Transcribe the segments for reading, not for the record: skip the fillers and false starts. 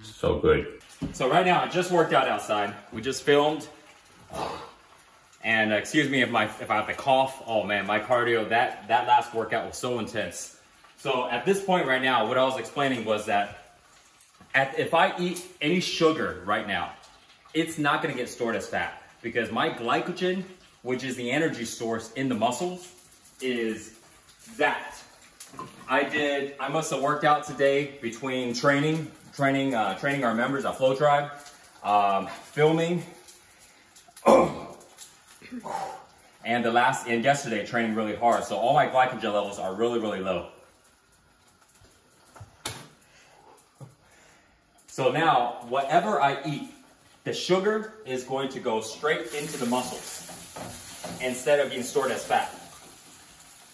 So good. So right now, I just worked out outside. We just filmed. And excuse me if I have to cough. Oh man, my cardio, that last workout was so intense. So at this point right now, what I was explaining was that if I eat any sugar right now, it's not gonna get stored as fat because my glycogen, which is the energy source in the muscles, is that. I must have worked out today between training our members at Flow Tribe, filming, and yesterday training really hard. So all my glycogen levels are really, really low. So now, whatever I eat, the sugar is going to go straight into the muscles instead of being stored as fat.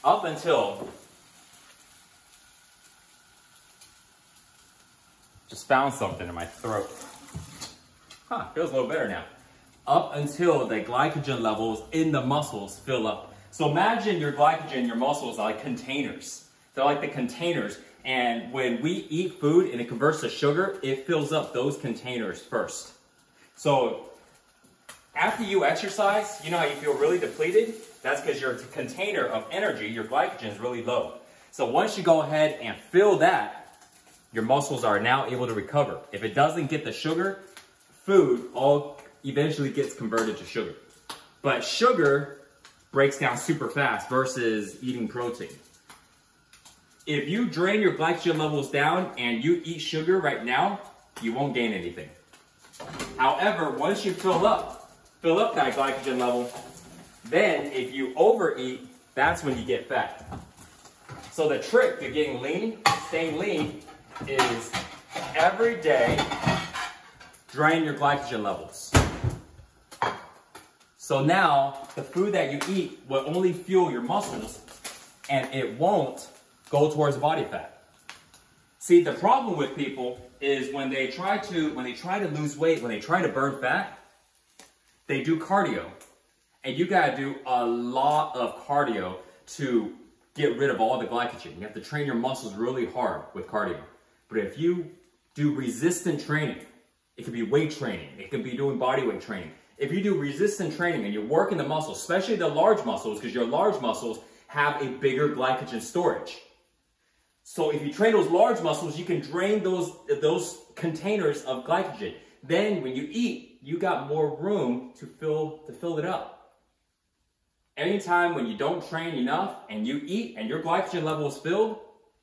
Up until, just found something in my throat. Huh, feels a little better now. Up until the glycogen levels in the muscles fill up. So imagine your glycogen, your muscles are like containers. They're like the containers. And when we eat food and it converts to sugar, it fills up those containers first. So after you exercise, you know how you feel really depleted? That's because your container of energy, your glycogen, is really low. So once you go ahead and fill that, your muscles are now able to recover. If it doesn't get the sugar, food all eventually gets converted to sugar. But sugar breaks down super fast versus eating protein. If you drain your glycogen levels down and you eat sugar right now, you won't gain anything. However, once you fill up that glycogen level, then if you overeat, that's when you get fat. So the trick to getting lean, staying lean, is every day drain your glycogen levels. So now the food that you eat will only fuel your muscles and it won't go towards body fat. See, the problem with people is when they try to lose weight, when they try to burn fat, they do cardio. And you gotta do a lot of cardio to get rid of all the glycogen. You have to train your muscles really hard with cardio. But if you do resistant training, it could be weight training, it could be doing body weight training. If you do resistant training and you're working the muscles, especially the large muscles, because your large muscles have a bigger glycogen storage. So if you train those large muscles, you can drain those containers of glycogen. Then when you eat, you got more room to fill it up. Anytime when you don't train enough and you eat and your glycogen level is filled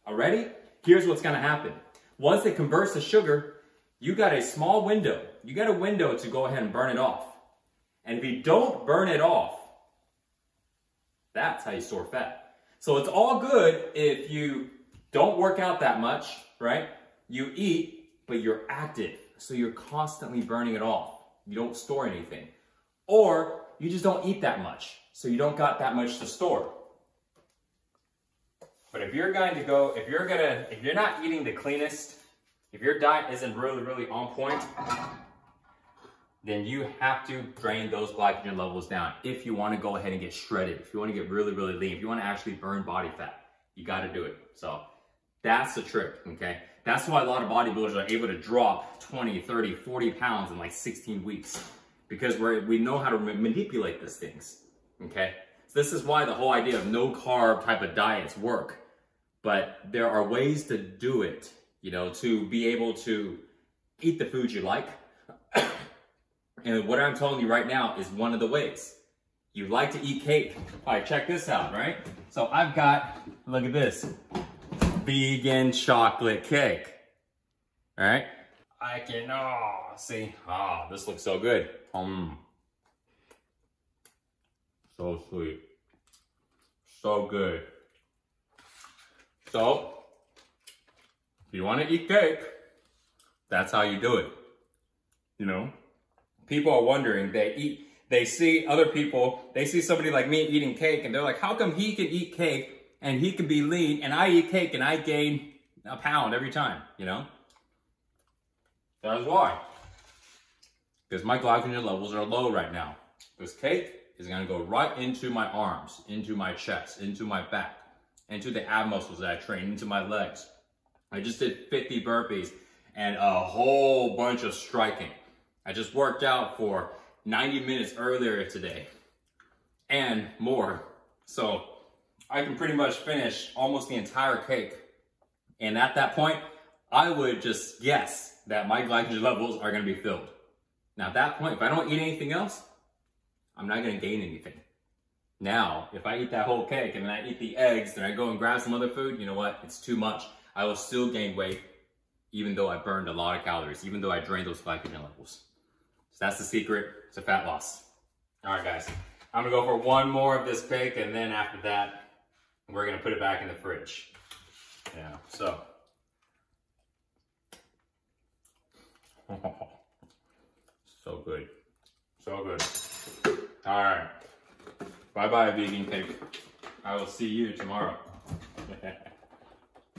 already, here's what's gonna happen. Once it converts to sugar, you got a small window. You got a window to go ahead and burn it off. And if you don't burn it off, that's how you store fat. So it's all good if you don't work out that much, right? You eat, but you're active. So you're constantly burning it off. You don't store anything. Or you just don't eat that much. So you don't got that much to store. But if you're not eating the cleanest, if your diet isn't really, really on point, then you have to drain those glycogen levels down if you want to go ahead and get shredded, if you want to get really, really lean, if you want to actually burn body fat, you got to do it. So that's the trick, okay? That's why a lot of bodybuilders are able to drop 20, 30, 40 pounds in like 16 weeks because we know how to manipulate these things, okay? So this is why the whole idea of no carb type of diets work. But there are ways to do it, you know, to be able to eat the food you like. And what I'm telling you right now is one of the ways. You like to eat cake. All right, check this out, right? So I've got, look at this, vegan chocolate cake. All right? I can, see, this looks so good. So sweet. So good. So, if you want to eat cake, that's how you do it. You know? People are wondering, they see other people, they see somebody like me eating cake, and they're like, how come he can eat cake and he can be lean, and I eat cake and I gain a pound every time, you know? That's why. Because my glycogen levels are low right now. This cake is gonna go right into my arms, into my chest, into my back, into the ab muscles that I train, into my legs. I just did 50 burpees and a whole bunch of striking. I just worked out for 90 minutes earlier today and more. So I can pretty much finish almost the entire cake. And at that point, I would just guess that my glycogen levels are gonna be filled. Now at that point, if I don't eat anything else, I'm not gonna gain anything. Now, if I eat that whole cake and then I eat the eggs, then I go and grab some other food, you know what? It's too much. I will still gain weight, even though I burned a lot of calories, even though I drained those glycogen levels. So that's the secret to fat loss. All right, guys. I'm gonna go for one more of this cake, and then after that, we're gonna put it back in the fridge. Yeah, so. So good. So good. All right. Bye-bye, vegan cake. I will see you tomorrow.